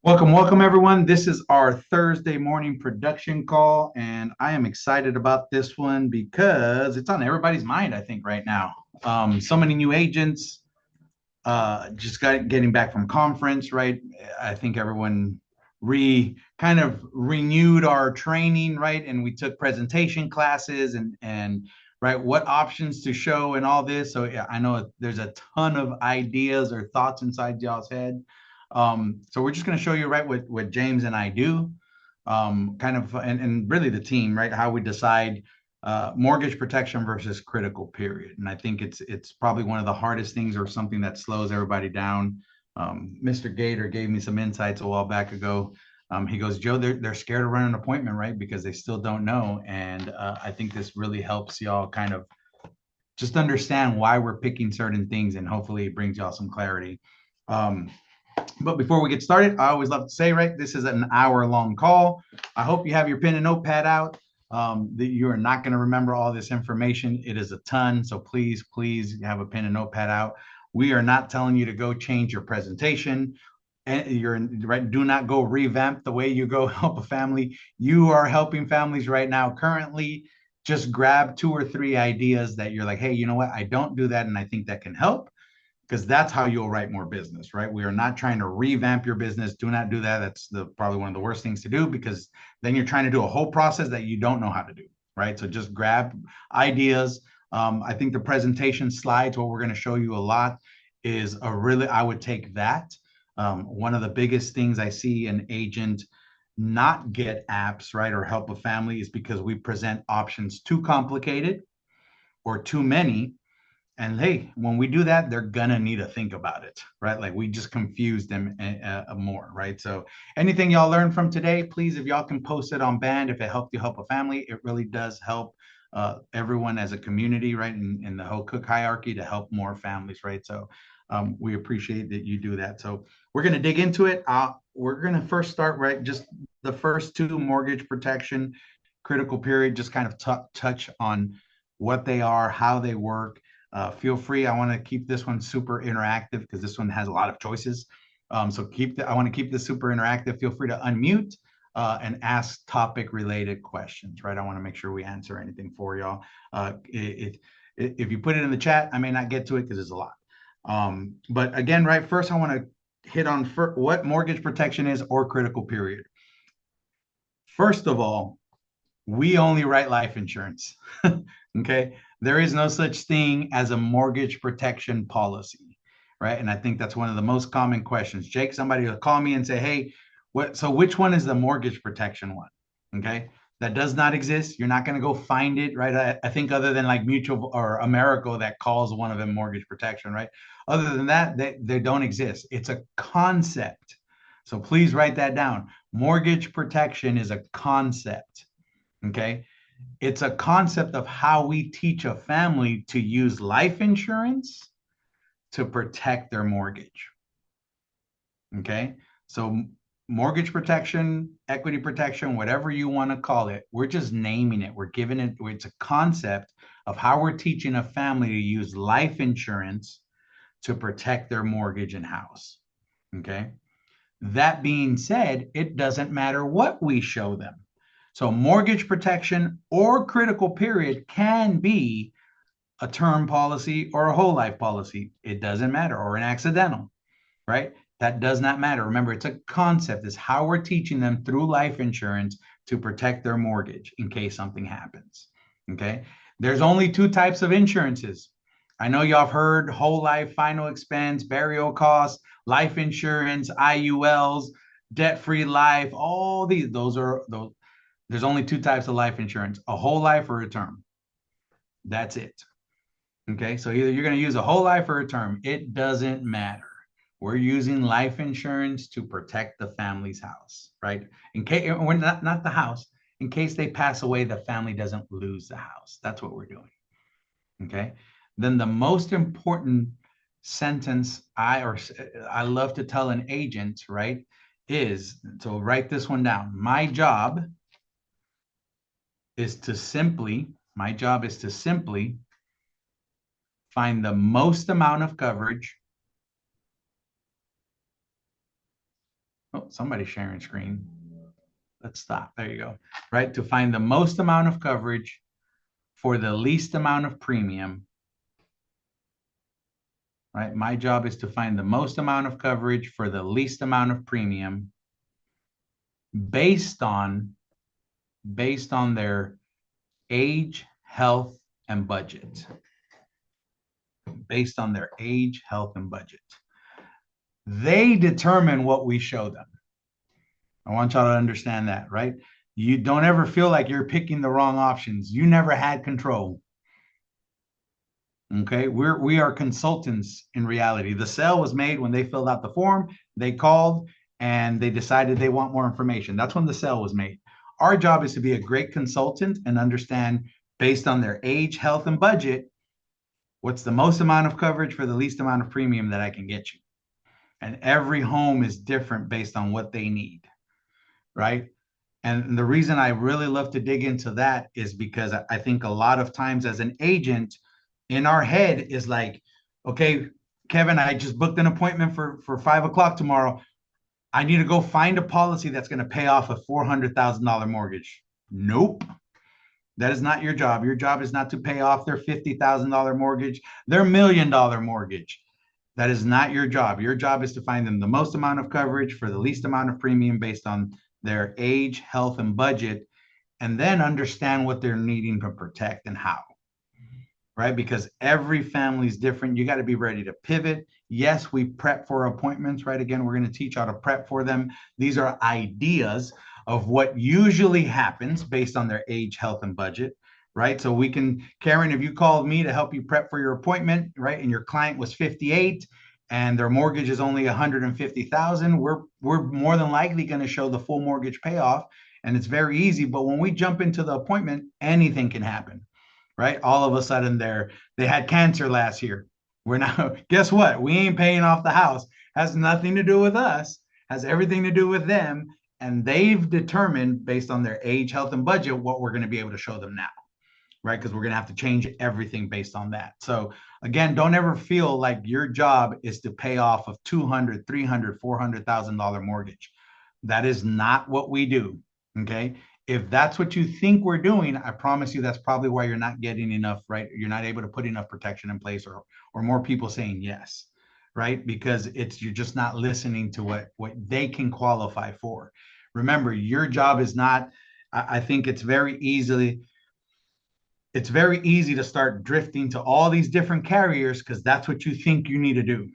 Welcome everyone. This is our Thursday morning production call, and I am excited about this one because it's on everybody's mind, I think, right now. So many new agents, just getting back from conference, right? I think everyone kind of renewed our training, right? And we took presentation classes and right, what options to show and all this. So yeah, I know there's a ton of ideas or thoughts inside y'all's head. So we're just going to show you right what James and I do, kind of, and really the team, right? How we decide mortgage protection versus critical period. And I think it's probably one of the hardest things or something that slows everybody down. Mr. Gator gave me some insights a while back ago. He goes, Joe, they're scared to run an appointment, right? Because they still don't know. And I think this really helps y'all kind of just understand why we're picking certain things, and hopefully it brings y'all some clarity. But before we get started, I always love to say, right, this is an hour-long call. I hope you have your pen and notepad out. That you are not going to remember all this information. It is a ton. So please have a pen and notepad out. We are not telling you to go change your presentation. And you're right. Do not go revamp the way you go help a family. You are helping families right now currently. Just grab two or three ideas that you're like, hey, you know what? I don't do that, and I think that can help, because that's how you'll write more business, right? We are not trying to revamp your business. Do not do that. That's probably one of the worst things to do, because then you're trying to do a whole process that you don't know how to do, right? So just grab ideas. I think the presentation slides, what we're going to show you a lot, is I would take that. One of the biggest things I see an agent not get apps, right, or help a family is because we present options too complicated or too many. And hey, when we do that, they're gonna need to think about it, right? Like we just confuse them more, right? So anything y'all learned from today, please, if y'all can post it on Band, if it helped you help a family, it really does help everyone as a community, right? In the whole Cook hierarchy, to help more families, right? So we appreciate that you do that. So we're gonna dig into it. We're gonna first start, right? Just the first two: mortgage protection, critical period, just kind of touch on what they are, how they work. Feel free. I want to keep this one super interactive because this one has a lot of choices. So I want to keep this super interactive. Feel free to unmute and ask topic related questions, right? I want to make sure we answer anything for y'all. If you put it in the chat, I may not get to it because it's a lot. But again, right, first I want to hit on what mortgage protection is or critical period. First of all, we only write life insurance. Okay. There is no such thing as a mortgage protection policy, right? And I think that's one of the most common questions. Jake, somebody will call me and say, hey, so which one is the mortgage protection one? Okay. That does not exist. You're not going to go find it, right? I think other than like Mutual or Americo that calls one of them mortgage protection, right? Other than that, they don't exist. It's a concept. So please write that down. Mortgage protection is a concept. Okay. It's a concept of how we teach a family to use life insurance to protect their mortgage. Okay. So mortgage protection, equity protection, whatever you want to call it, we're just naming it. We're giving it, it's a concept of how we're teaching a family to use life insurance to protect their mortgage and house. Okay. That being said, it doesn't matter what we show them. So mortgage protection or critical period can be a term policy or a whole life policy. It doesn't matter, or an accidental, right? That does not matter. Remember, it's a concept. It's how we're teaching them through life insurance to protect their mortgage in case something happens. Okay. There's only two types of insurances. I know y'all have heard whole life, final expense, burial costs, life insurance, IULs, debt-free life, all these, those. There's only two types of life insurance: a whole life or a term. That's it. Okay. So either you're going to use a whole life or a term. It doesn't matter. We're using life insurance to protect the family's house, right? In case we're not the house, in case they pass away, the family doesn't lose the house. That's what we're doing. Okay. Then the most important sentence I love to tell an agent, right, is, so write this one down. My job is to simply find the most amount of coverage. Oh, Oh, somebody's sharing screen. Let's stop. There you go. Right? To find the most amount of coverage for the least amount of premium. Right? My job is to find the most amount of coverage for the least amount of premium based on their age, health, and budget. Based on their age, health, and budget. They determine what we show them. I want y'all to understand that, right? You don't ever feel like you're picking the wrong options. You never had control. Okay, we are consultants in reality. The sale was made when they filled out the form, they called, and they decided they want more information. That's when the sale was made. Our job is to be a great consultant and understand, based on their age, health, and budget, what's the most amount of coverage for the least amount of premium that I can get you. And every home is different based on what they need, right? And the reason I really love to dig into that is because I think a lot of times as an agent, in our head is like, okay, Kevin, I just booked an appointment for 5 o'clock tomorrow. I need to go find a policy that's going to pay off a $400,000 mortgage. Nope. That is not your job. Your job is not to pay off their $50,000 mortgage, their $1 million mortgage. That is not your job. Your job is to find them the most amount of coverage for the least amount of premium based on their age, health, and budget, and then understand what they're needing to protect and how. Right? Because every family is different. You got to be ready to pivot. Yes, we prep for appointments, right? Again, we're going to teach how to prep for them. These are ideas of what usually happens based on their age, health, and budget, right? So we can, Karen, if you called me to help you prep for your appointment, right, and your client was 58 and their mortgage is only 150,000, we're more than likely going to show the full mortgage payoff, and it's very easy. But when we jump into the appointment, anything can happen. Right? All of a sudden they had cancer last year. We're now, guess what? We ain't paying off the house. Has nothing to do with us, has everything to do with them. And they've determined based on their age, health, and budget, what we're going to be able to show them now. Right? Because we're going to have to change everything based on that. So again, don't ever feel like your job is to pay off of $200,000, $300,000, $400,000 mortgage. That is not what we do. Okay. If that's what you think we're doing, I promise you that's probably why you're not getting enough, right? You're not able to put enough protection in place, or more people saying yes, right? Because you're just not listening to what they can qualify for. Remember, your job is not, I think it's very easy to start drifting to all these different carriers because that's what you think you need to do.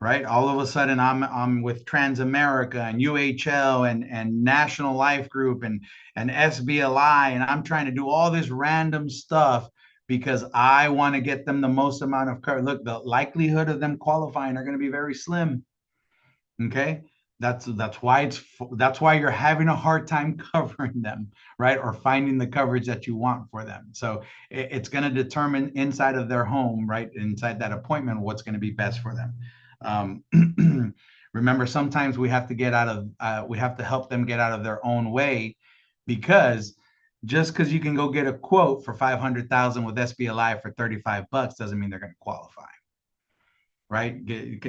Right? All of a sudden, I'm with Transamerica and UHL and National Life Group and SBLI, and I'm trying to do all this random stuff because I want to get them the most amount of coverage. Look, the likelihood of them qualifying are going to be very slim. Okay, that's why you're having a hard time covering them, right? Or finding the coverage that you want for them. So it's going to determine inside of their home, right? Inside that appointment, what's going to be best for them. Remember, sometimes we have to help them get out of their own way, because just because you can go get a quote for 500,000 with SBLI for $35 doesn't mean they're going to qualify, right?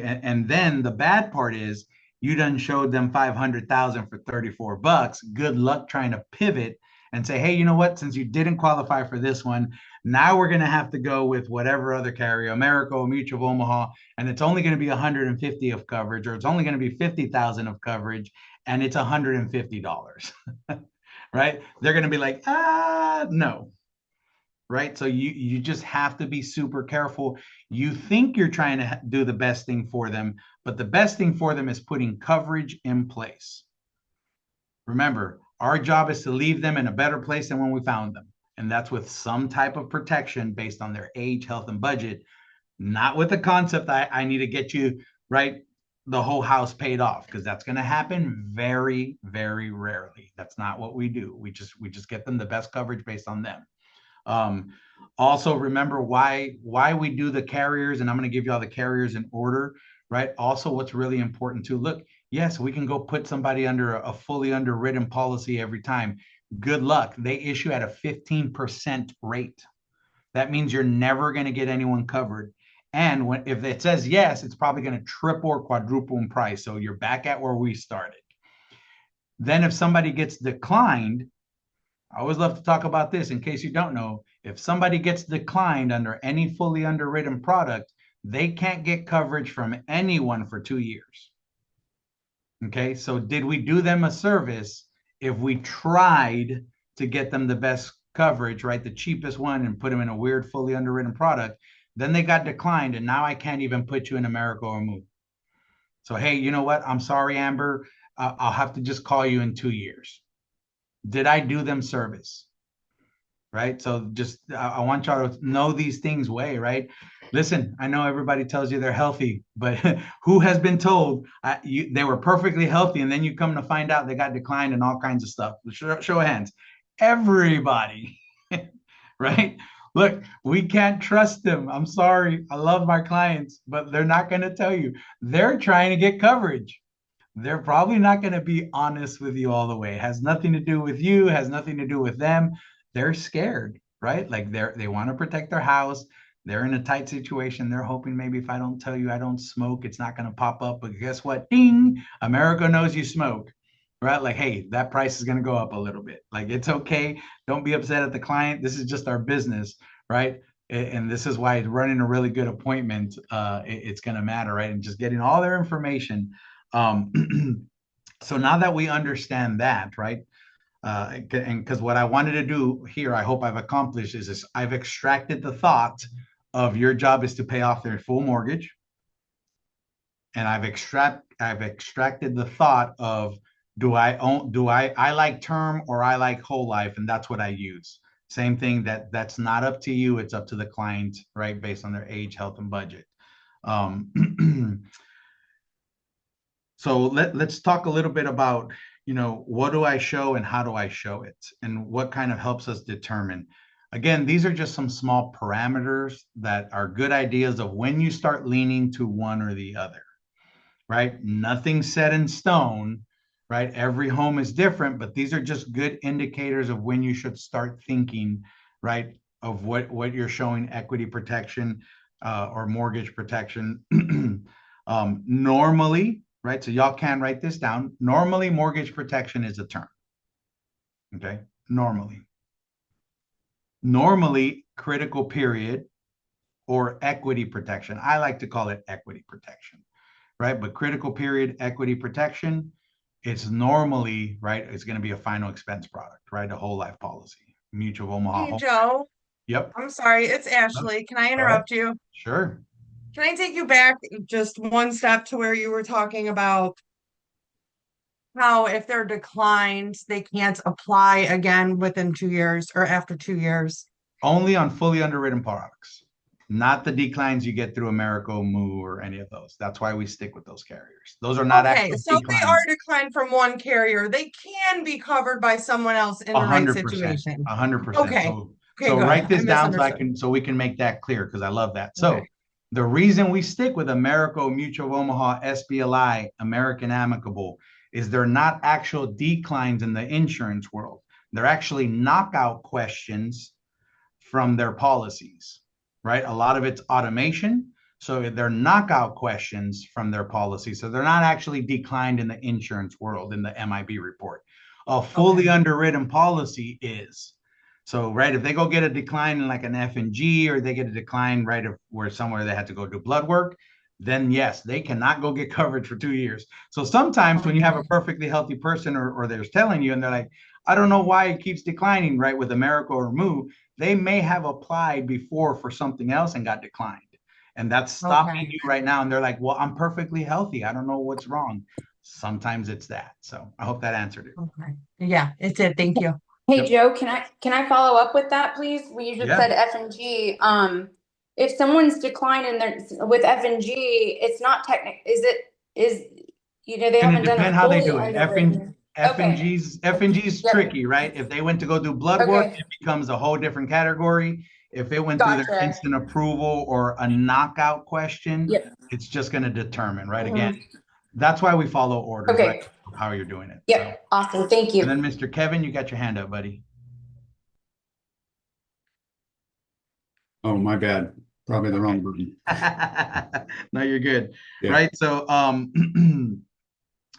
And then the bad part is you done showed them 500,000 for $34. Good luck trying to pivot and say, hey, you know what? Since you didn't qualify for this one, now we're going to have to go with whatever other carrier, America, Mutual of Omaha, and it's only going to be 150 of coverage, or it's only going to be 50,000 of coverage, and it's $150, right? They're going to be like, no, right? So you just have to be super careful. You think you're trying to do the best thing for them, but the best thing for them is putting coverage in place. Remember, our job is to leave them in a better place than when we found them. And that's with some type of protection based on their age, health, and budget, not with the concept I need to get you, right, the whole house paid off, because that's going to happen very, very rarely. That's not what we do. We just get them the best coverage based on them. Also, remember why we do the carriers, and I'm going to give you all the carriers in order, right? Also, what's really important too, look, yes, we can go put somebody under a fully underwritten policy every time. Good luck. They issue at a 15% rate. That means you're never going to get anyone covered. And if it says yes, it's probably going to triple or quadruple in price. So you're back at where we started. Then if somebody gets declined, I always love to talk about this in case you don't know. If somebody gets declined under any fully underwritten product, they can't get coverage from anyone for 2 years. Okay, so did we do them a service if we tried to get them the best coverage, right? The cheapest one and put them in a weird fully underwritten product? Then they got declined, and now I can't even put you in America or Move. So, hey, you know what? I'm sorry, Amber. I'll have to just call you in 2 years. Did I do them service? Right. So just I want y'all to know these things way, right? Listen, I know everybody tells you they're healthy, but who has been told they were perfectly healthy and then you come to find out they got declined and all kinds of stuff? Show of hands. Everybody, right? Look, we can't trust them. I'm sorry. I love my clients, but they're not going to tell you. They're trying to get coverage. They're probably not going to be honest with you all the way. It has nothing to do with you, has nothing to do with them. They're scared, right? Like they want to protect their house. They're in a tight situation. They're hoping maybe if I don't tell you I don't smoke, it's not going to pop up. But guess what? Ding, America knows you smoke, right? Like, hey, that price is going to go up a little bit. Like, it's okay. Don't be upset at the client. This is just our business, right? And this is why running a really good appointment, it's going to matter, right? And just getting all their information. So now that we understand that, right? And because what I wanted to do here, I hope I've accomplished is I've extracted the thought of your job is to pay off their full mortgage, and I've extracted the thought of I like term or I like whole life, and that's what I use. Same thing, that's not up to you, it's up to the client, right? Based on their age, health, and budget. So let's talk a little bit about, what do I show and how do I show it and what kind of helps us determine. Again, these are just some small parameters that are good ideas of when you start leaning to one or the other, right? Nothing set in stone, right? Every home is different, but these are just good indicators of when you should start thinking, right? Of what you're showing equity protection or mortgage protection. Normally, right? So y'all can write this down. Normally, mortgage protection is a term. Okay. Normally, critical period or equity protection. I like to call it equity protection, right? But critical period equity protection, it's normally, right? It's going to be a final expense product, right? A whole life policy. Mutual of Omaha. Hey, Joe. Yep. I'm sorry, it's Go Ashley. Can I ahead. interrupt you? Sure. Can I take you back just one step to where you were talking about how if they're declined, they can't apply again within 2 years or after 2 years? Only on fully underwritten products, not the declines you get through America, Moo, or any of those. That's why we stick with those carriers. Those are not Okay, actual so if they declines. are declined from one carrier, they can be covered by someone else in A the right hundred percent, situation. 100%. Okay. So, Okay, so good. write I this down misunderstood. so we can make that clear because I love that. Okay. So, the reason we stick with America, Mutual of Omaha, SBLI, American Amicable, is they're not actual declines in the insurance world. They're actually knockout questions from their policies, right? A lot of it's automation. So they're knockout questions from their policy. So they're not actually declined in the insurance world in the MIB report. A fully Okay. underwritten policy is. So, right, if they go get a decline in like an F and G, or they get a decline, right, of where somewhere they had to go do blood work, then yes, they cannot go get coverage for 2 years. So sometimes when you have a Okay. perfectly healthy person or they're telling you and they're like, I don't know why it keeps declining, right, with America or Moo, they may have applied before for something else and got declined. And that's stopping Okay. you right now. And they're like, well, I'm perfectly healthy. I don't know what's wrong. Sometimes it's that. So I hope that answered it. Okay. Yeah, it did. Thank you. Hey Yep. Joe, can I follow up with that, please? We just Yeah. said F and G. If someone's declined and they're with F and G, it's not technical. Is they And it haven't done depends a how they fully do it. underwritten. Okay. F and G's Yep. tricky, right? If they went to go do blood work, Okay. it becomes a whole different category. If it went through their Gotcha. instant approval or a knockout question, Yep. it's just going to determine, right? Again, Hmm. that's why we follow orders, right? Okay. How you're doing it. So, Yep. Awesome. Thank and you. then Mr. Kevin, you got your hand up, buddy. Oh, my bad. Probably the wrong button. No, you're good. Yeah. Right. So,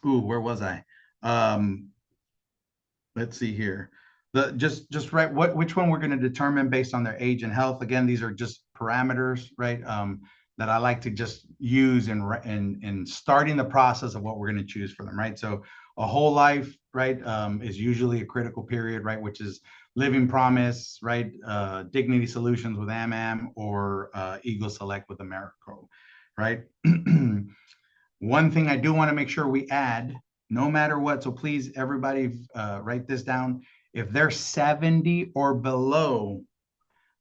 ooh, where was I? let's see here. Just right, which one we're going to determine based on their age and health. Again, these are just parameters, right? That I like to just use in starting the process of what we're going to choose for them, right? So a whole life, right, is usually a critical period, right, which is Living Promise, right, Dignity Solutions with AMAM, or Eagle Select with Americo, right? One thing I do want to make sure we add, no matter what, so please, everybody, write this down. If they're 70 or below,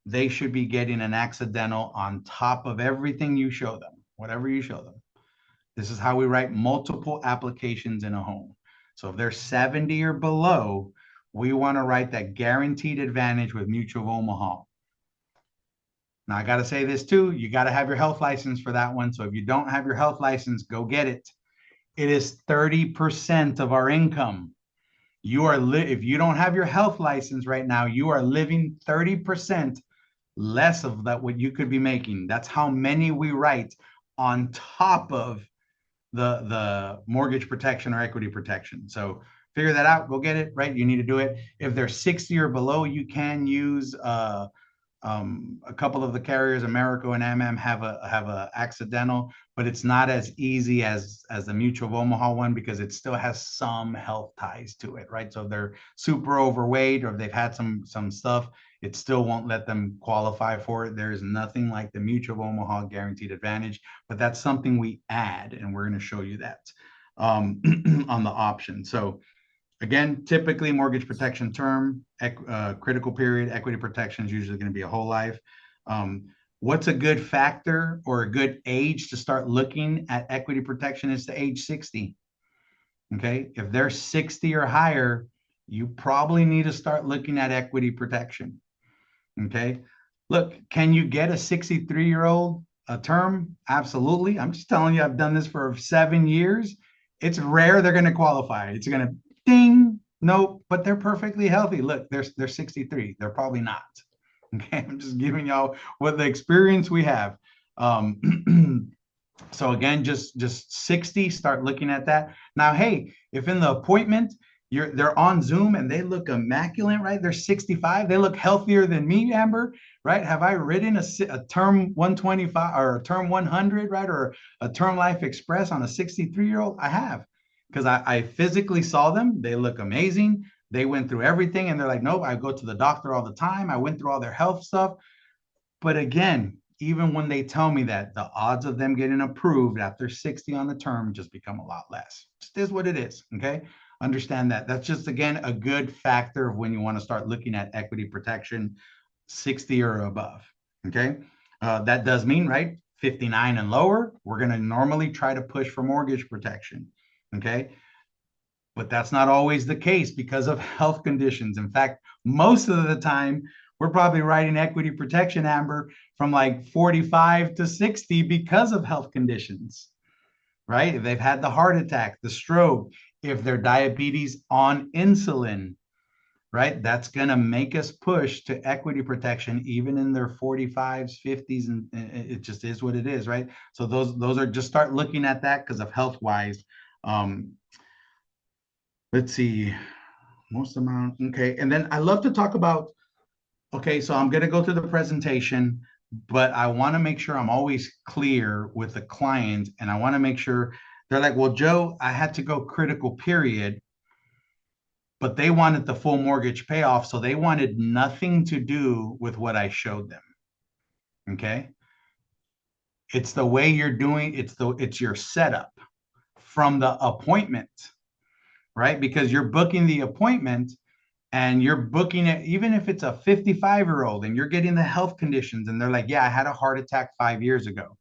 they should be getting an accidental on top of everything you show them, whatever you show them. This is how we write multiple applications in a home. So if they're 70 or below, we want to write that guaranteed advantage with Mutual of Omaha. Now, I got to say this too. You got to have your health license for that one. So if you don't have your health license, go get it. It is 30% of our income. If you don't have your health license right now, you are living 30% less of that what you could be making. That's how many we write on top of the mortgage protection or equity protection. So figure that out. Go get it, right? You need to do it. If they're 60 or below, you can use a couple of the carriers, Americo and AMAM, have a accidental, but it's not as easy as the Mutual of Omaha one, because it still has some health ties to it, right? So if they're super overweight or if they've had some stuff, it still won't let them qualify for it. There is nothing like the Mutual of Omaha guaranteed advantage, but that's something we add, and we're going to show you that on the option. So again, typically mortgage protection term, critical period, equity protection is usually going to be a whole life. What's a good factor or a good age to start looking at equity protection is to age 60. Okay, if they're 60 or higher, you probably need to start looking at equity protection. Okay, look, can you get a 63-year-old a term? Absolutely. I'm just telling you, I've done this for 7 years. It's rare they're going to qualify. It's going to ding, nope, but they're perfectly healthy. Look, they're 63. They're probably not. Okay, I'm just giving y'all what the experience we have. So again, just 60, start looking at that. Now, hey, if in the appointment they're on Zoom and they look immaculate, right? They're 65. They look healthier than me, Amber, right? Have I written a term 125 or a term 100, right? Or a term life express on a 63-year-old? I have, because I physically saw them. They look amazing. They went through everything and they're like, nope, I go to the doctor all the time. I went through all their health stuff. But again, even when they tell me that, the odds of them getting approved after 60 on the term just become a lot less. It is what it is, okay? Understand that. That's just, again, a good factor of when you want to start looking at equity protection, 60 or above, okay? That does mean, right, 59 and lower, we're going to normally try to push for mortgage protection, okay? But that's not always the case because of health conditions. In fact, most of the time, we're probably writing equity protection, Amber, from like 45 to 60 because of health conditions, right? If they've had the heart attack, the stroke, if they're diabetes on insulin, right? That's going to make us push to equity protection even in their 45s, 50s, and it just is what it is, right? So those are, just start looking at that because of health wise. Let's see, most amount. Okay, and then I love to talk about, okay, so I'm going to go through the presentation, but I want to make sure I'm always clear with the client, and I want to make sure they're like, well, Joe, I had to go critical period, but they wanted the full mortgage payoff, so they wanted nothing to do with what I showed them. Okay, it's the way you're doing, it's your setup from the appointment, right? Because you're booking the appointment and you're booking it, even if it's a 55-year-old and you're getting the health conditions and they're like, yeah, I had a heart attack 5 years ago.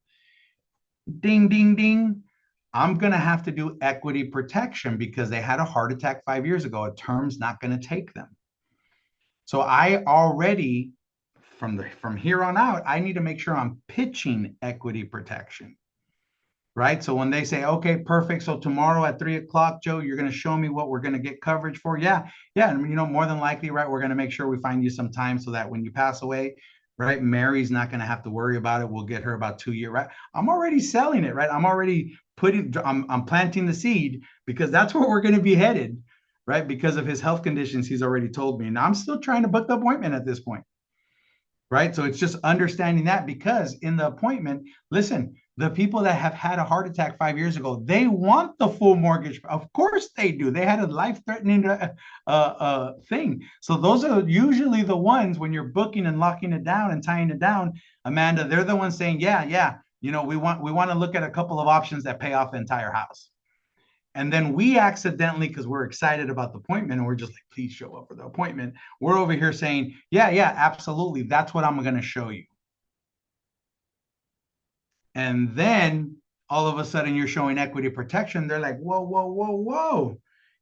Ding, ding, ding. I'm going to have to do equity protection because they had a heart attack 5 years ago. A term's not going to take them. So I already, from here on out, I need to make sure I'm pitching equity protection. Right? So when they say, okay, perfect. So tomorrow at 3 o'clock, Joe, you're going to show me what we're going to get coverage for. Yeah. And more than likely, right, we're going to make sure we find you some time so that when you pass away, right, Mary's not going to have to worry about it. We'll get her about 2 years, right? I'm already selling it, right? I'm already I'm planting the seed because that's where we're going to be headed, right? Because of his health conditions, he's already told me. And I'm still trying to book the appointment at this point, right? So it's just understanding that, because in the appointment, listen, the people that have had a heart attack 5 years ago, they want the full mortgage. Of course they do. They had a life-threatening thing. So those are usually the ones, when you're booking and locking it down and tying it down, Amanda, they're the ones saying, yeah, we want to look at a couple of options that pay off the entire house. And then we accidentally, because we're excited about the appointment and we're just like, please show up for the appointment, we're over here saying, yeah, absolutely, that's what I'm going to show you. And then all of a sudden you're showing equity protection. They're like, whoa.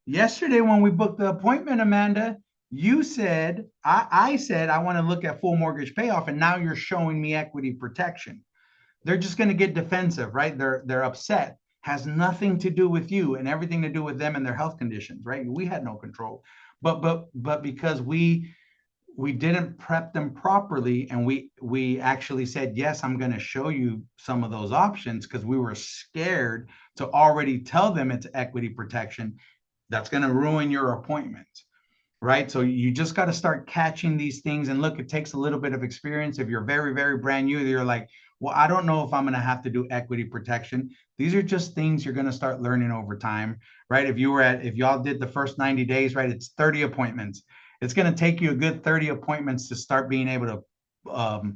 Yesterday when we booked the appointment, Amanda, you said, I said, I want to look at full mortgage payoff, and now you're showing me equity protection. They're just going to get defensive, right? They're upset. Has nothing to do with you and everything to do with them and their health conditions, right? We had no control, but because we didn't prep them properly, and we actually said, yes, I'm going to show you some of those options, because we were scared to already tell them it's equity protection. That's going to ruin your appointment, right? So you just got to start catching these things. And look, it takes a little bit of experience. If you're very, very brand new, you're like, well, I don't know if I'm going to have to do equity protection. These are just things you're going to start learning over time, right? If y'all did the first 90 days, right, it's 30 appointments. It's going to take you a good 30 appointments to start being able to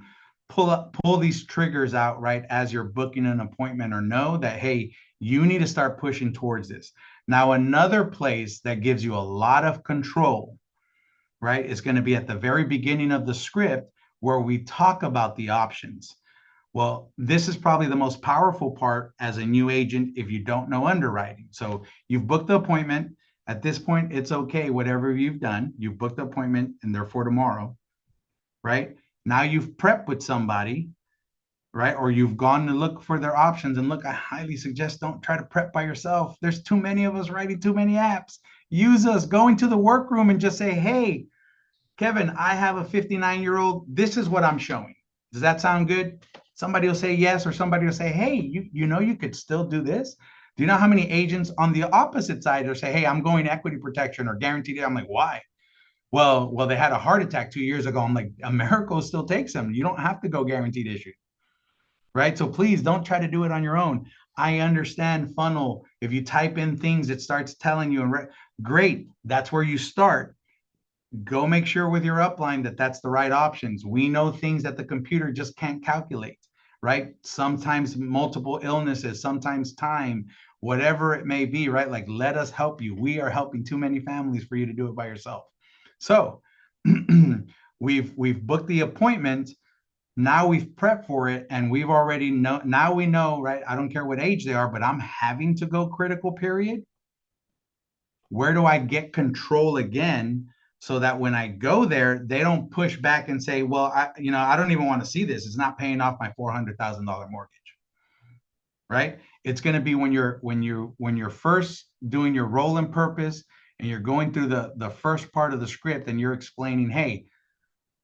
pull these triggers out, right, as you're booking an appointment, or know that, hey, you need to start pushing towards this. Now, another place that gives you a lot of control, right, is going to be at the very beginning of the script, where we talk about the options. Well, this is probably the most powerful part as a new agent if you don't know underwriting. So you've booked the appointment. At this point, it's okay, whatever you've done. You've booked the appointment, and therefore tomorrow, right? Now you've prepped with somebody, right? Or you've gone to look for their options. And look, I highly suggest don't try to prep by yourself. There's too many of us writing too many apps. Use us. Go into the workroom and just say, hey, Kevin, I have a 59-year-old. This is what I'm showing. Does that sound good? Somebody will say yes, or somebody will say, hey, you know, you could still do this. Do you know how many agents on the opposite side will say, hey, I'm going equity protection or guaranteed? I'm like, why? Well, they had a heart attack 2 years ago. I'm like, a miracle still takes them. You don't have to go guaranteed issue, right? So please don't try to do it on your own. I understand funnel. If you type in things, it starts telling you, great, that's where you start. Go make sure with your upline that that's the right options. We know things that the computer just can't calculate, right? Sometimes multiple illnesses, sometimes time, whatever it may be, right? Like, let us help you. We are helping too many families for you to do it by yourself. So we've booked the appointment. Now we've prepped for it, and we've already know. Now we know, right? I don't care what age they are, but I'm having to go critical period. Where do I get control again, so that when I go there, they don't push back and say, well, I don't even want to see this. It's not paying off my $400,000 mortgage, right? It's going to be when you're first doing your role and purpose, and you're going through the first part of the script, and you're explaining, hey,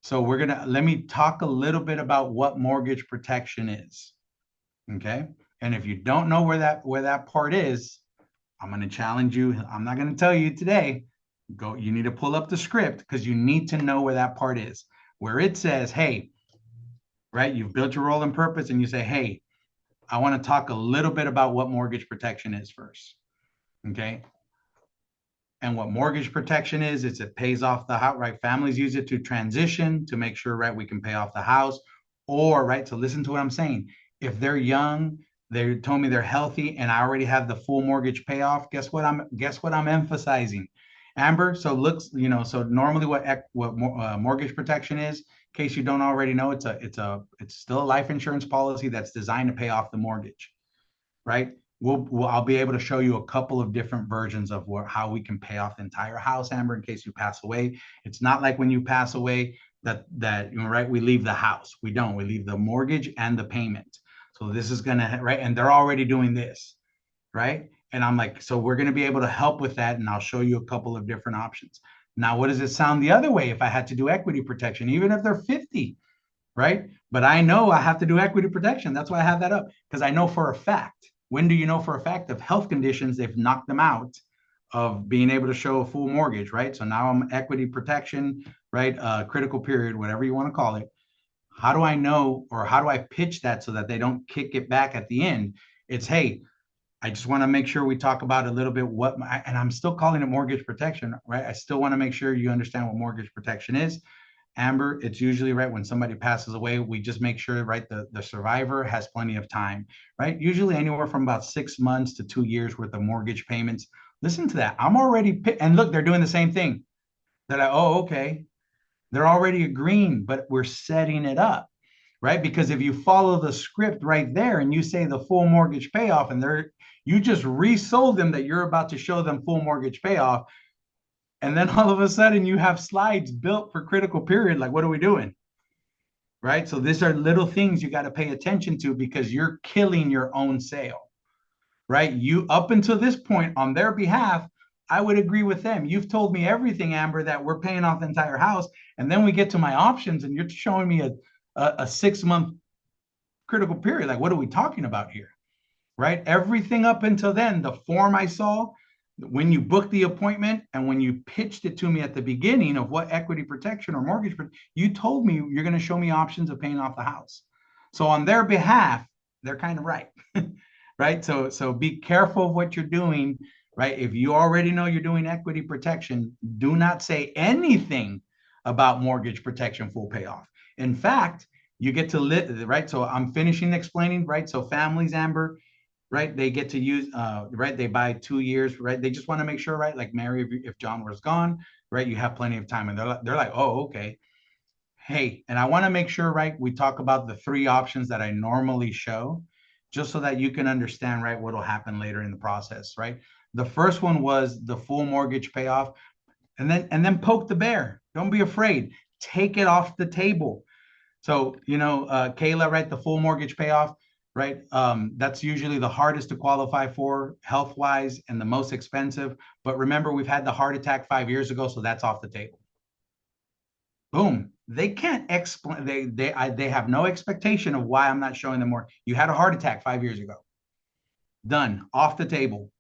so let me talk a little bit about what mortgage protection is. Okay. And if you don't know where that part is, I'm going to challenge you. I'm not going to tell you today. You need to pull up the script, because you need to know where that part is, where it says, hey, right, you've built your role and purpose, and you say, hey, I want to talk a little bit about what mortgage protection is first. Okay. And what mortgage protection is, it pays off the house, right? Families use it to transition, to make sure, right, we can pay off the house, or, right, so listen to what I'm saying. If they're young, they told me they're healthy, and I already have the full mortgage payoff. Guess what I'm emphasizing, Amber? So so normally what mortgage protection is, in case you don't already know, it's still a life insurance policy that's designed to pay off the mortgage, right? I'll be able to show you a couple of different versions of how we can pay off the entire house, Amber, in case you pass away. It's not like when you pass away that right, we leave the house. We don't. We leave the mortgage and the payment. So this is gonna, right, and they're already doing this, right? And I'm like, so we're gonna be able to help with that, and I'll show you a couple of different options. Now, what does it sound the other way if I had to do equity protection, even if they're 50, right? But I know I have to do equity protection. That's why I have that up, because I know for a fact. When do you know for a fact of health conditions, they've knocked them out, of being able to show a full mortgage, right? So now I'm equity protection, right? Critical period, whatever you want to call it. How do I know, or how do I pitch that so that they don't kick it back at the end? It's, hey, I just want to make sure we talk about a little bit and I'm still calling it mortgage protection, right? I still want to make sure you understand what mortgage protection is. Amber, it's usually right when somebody passes away, we just make sure, right, the survivor has plenty of time, right? Usually anywhere from about 6 months to 2 years worth of mortgage payments. Listen to that. I'm already, and look, they're doing the same thing. They're like, oh, okay. They're already agreeing, but we're setting it up, right? Because if you follow the script right there and you say the full mortgage payoff, and you just resold them that you're about to show them full mortgage payoff, and then all of a sudden you have slides built for critical period, like what are we doing? Right? So these are little things you got to pay attention to because you're killing your own sale, right? You, up until this point, on their behalf, I would agree with them. You've told me everything, Amber, that we're paying off the entire house. And then we get to my options and you're showing me a 6 month critical period. Like, what are we talking about here? Right? Everything up until then, the form I saw, when you booked the appointment and when you pitched it to me at the beginning of what equity protection or mortgage, you told me you're going to show me options of paying off the house. So on their behalf, they're kind of right. Right? So be careful of what you're doing, right? If you already know you're doing equity protection, do not say anything about mortgage protection full payoff. In fact, you get to right? So I'm finishing explaining, right? So families, Amber, right? They get to use, right? They buy 2 years, right? They just want to make sure, right? Like Mary, if John was gone, right? You have plenty of time. And they're like, oh, okay. Hey, and I want to make sure, right? We talk about the three options that I normally show, just so that you can understand, right? What will happen later in the process, right? The first one was the full mortgage payoff, and then poke the bear. Don't be afraid. Take it off the table. So, Kayla, right? The full mortgage payoff, right? That's usually the hardest to qualify for health-wise and the most expensive. But remember, we've had the heart attack 5 years ago, so that's off the table. Boom. They can't explain. They have no expectation of why I'm not showing them more. You had a heart attack 5 years ago. Done. Off the table,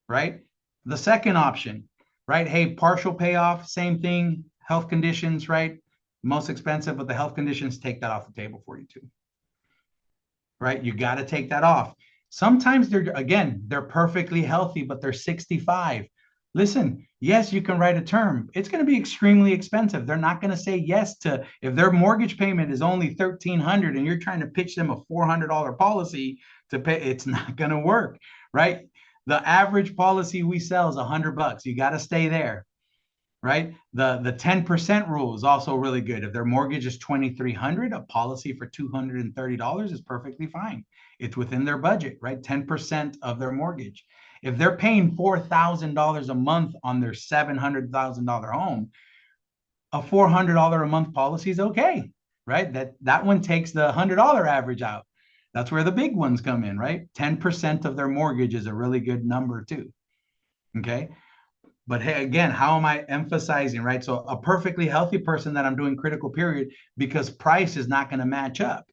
right? The second option, right? Hey, partial payoff, same thing. Health conditions, right? Most expensive, but the health conditions, take that off the table for you too. Right? You got to take that off. Sometimes they're perfectly healthy, but they're 65. Listen, yes, you can write a term. It's going to be extremely expensive. They're not going to say yes to, if their mortgage payment is only $1,300 and you're trying to pitch them a $400 policy to pay, it's not going to work, right? The average policy we sell is $100. You got to stay there, right? The 10% rule is also really good. If their mortgage is $2,300, a policy for $230 is perfectly fine. It's within their budget, right? 10% of their mortgage. If they're paying $4,000 a month on their $700,000 home, a $400 a month policy is okay, right? That one takes the $100 average out. That's where the big ones come in, right? 10% of their mortgage is a really good number too. Okay. But hey, again, how am I emphasizing, right? So a perfectly healthy person that I'm doing critical period, because price is not going to match up,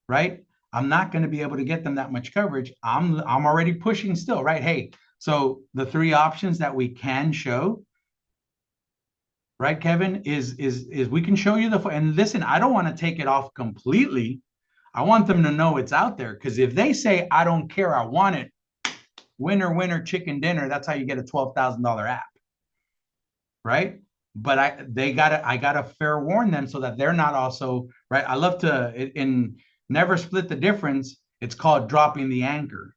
right? I'm not going to be able to get them that much coverage. I'm already pushing still, right? Hey, so the three options that we can show, right, Kevin, is we can show you and listen, I don't want to take it off completely. I want them to know it's out there, because if they say, I don't care, I want it, winner, winner, chicken dinner, that's how you get a $12,000 app, right? But I gotta fair warn them so that they're not also, right? I love to, in never split the difference, it's called dropping the anchor,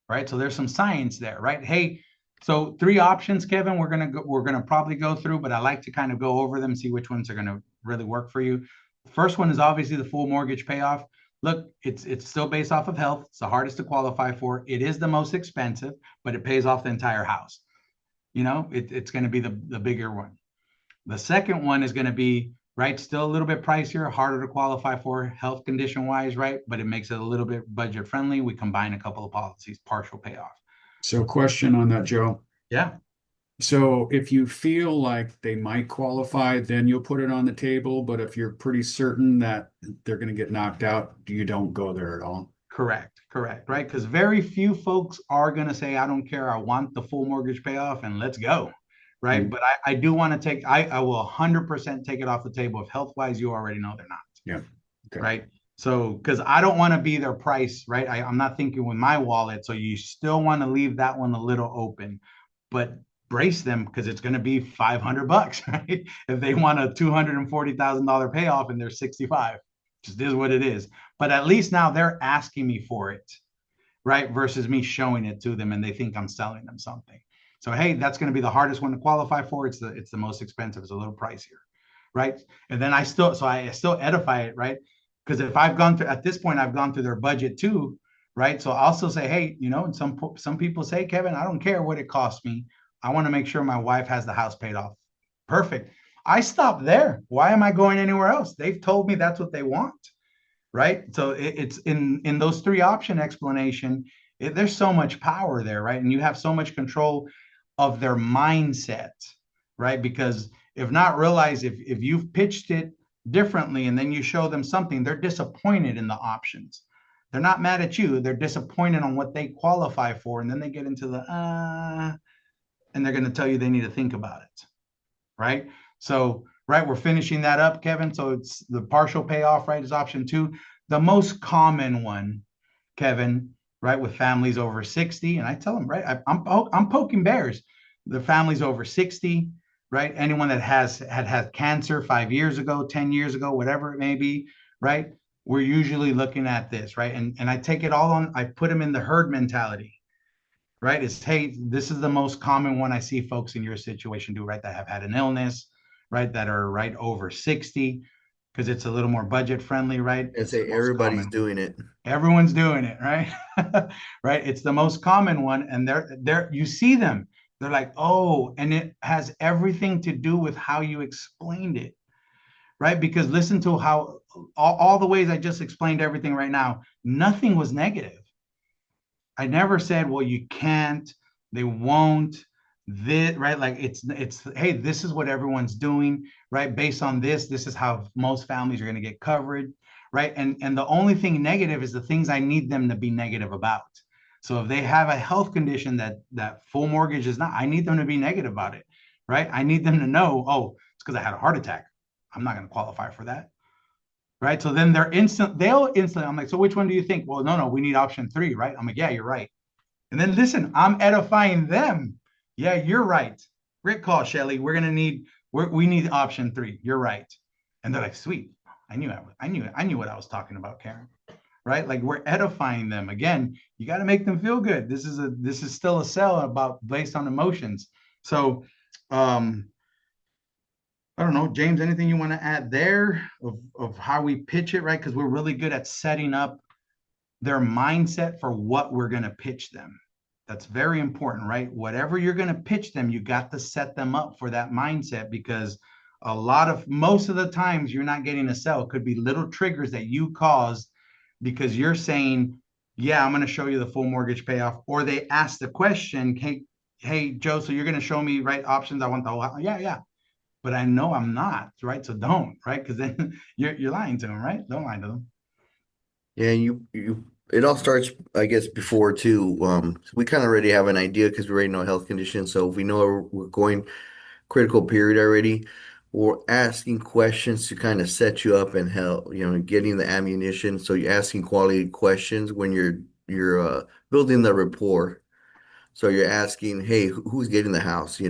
right? So there's some science there, right? Hey, so three options, Kevin, we're gonna probably go through, but I like to kind of go over them, see which ones are gonna really work for you. The first one is obviously the full mortgage payoff. Look, it's still based off of health. It's the hardest to qualify for. It is the most expensive, but it pays off the entire house. It's going to be the bigger one. The second one is going to be, right, still a little bit pricier, harder to qualify for health condition wise, right? But it makes it a little bit budget friendly. We combine a couple of policies, partial payoff. So question on that, Joe. Yeah. So if you feel like they might qualify, then you'll put it on the table. But if you're pretty certain that they're going to get knocked out, you don't go there at all. Correct, right? Because very few folks are going to say, I don't care, I want the full mortgage payoff and let's go, right? Mm. But I do want to take, I will 100% take it off the table. If health wise, you already know they're not, Yeah. Okay. right? So, because I don't want to be their price, right? I'm not thinking with my wallet. So you still want to leave that one a little open, but brace them because it's going to be $500, right? If they want a $240,000 payoff and they're 65, just is what it is. But at least now they're asking me for it, right? Versus me showing it to them and they think I'm selling them something. So hey, that's going to be the hardest one to qualify for. It's the most expensive. It's a little pricier, right? And then I still edify it, right? Because if I've gone through at this point, I've gone through their budget too, right? So I'll still say, hey, and some people say, Kevin, I don't care what it costs me. I want to make sure my wife has the house paid off. Perfect. I stop there. Why am I going anywhere else? They've told me that's what they want, right? So it's in those three option explanation. There's so much power there, right? And you have so much control of their mindset, right? Because if not, realize if you've pitched it differently and then you show them something, they're disappointed in the options. They're not mad at you. They're disappointed on what they qualify for, and then they get into the and they're going to tell you they need to think about it, right? So, right, we're finishing that up, Kevin. So it's the partial payoff, right, is option 2. The most common one, Kevin, right, with families over 60, and I tell them, right, I'm poking bears. The families over 60, right? Anyone that had cancer 5 years ago, 10 years ago, whatever it may be, right? We're usually looking at this, right? And I take it all on, I put them in the herd mentality, right? It's, hey, this is the most common one I see folks in your situation do, right? That have had an illness, right? That are right over 60, because it's a little more budget friendly, right? And say everybody's doing it. Everyone's doing it, right? Right. It's the most common one. And they're you see them. They're like, oh, and it has everything to do with how you explained it, right? Because listen to how all the ways I just explained everything right now, nothing was negative. I never said, well, you can't, they won't, this, right? Like it's, hey, this is what everyone's doing, right? Based on this is how most families are going to get covered, right? And the only thing negative is the things I need them to be negative about. So if they have a health condition that full mortgage is not, I need them to be negative about it, right? I need them to know, oh, it's because I had a heart attack. I'm not going to qualify for that. Right. So then they'll instantly, I'm like, so which one do you think? Well, no, we need option 3, right? I'm like, yeah, you're right. And then listen, I'm edifying them. Yeah, you're right. Great call, Shelly. We need option 3. You're right. And they're like, sweet. I knew what I was talking about, Karen. Right? Like we're edifying them. Again, you got to make them feel good. This is still a sell about based on emotions. So I don't know, James, anything you want to add there of how we pitch it, right? Because we're really good at setting up their mindset for what we're going to pitch them. That's very important, right? Whatever you're going to pitch them, you got to set them up for that mindset, because most of the times you're not getting a sell. It could be little triggers that you caused because you're saying, yeah, I'm going to show you the full mortgage payoff. Or they ask the question, hey, Joe, so you're going to show me, right, options? I want the whole, yeah. But I know I'm not, right? So don't, right? Because then you're lying to them, right? Don't lie to them. Yeah, it all starts, I guess, before too. We kind of already have an idea because we already know health conditions. So if we know we're going critical period already, we're asking questions to kind of set you up and help, getting the ammunition. So you're asking quality questions when you're building the rapport. So you're asking, hey, who's getting the house?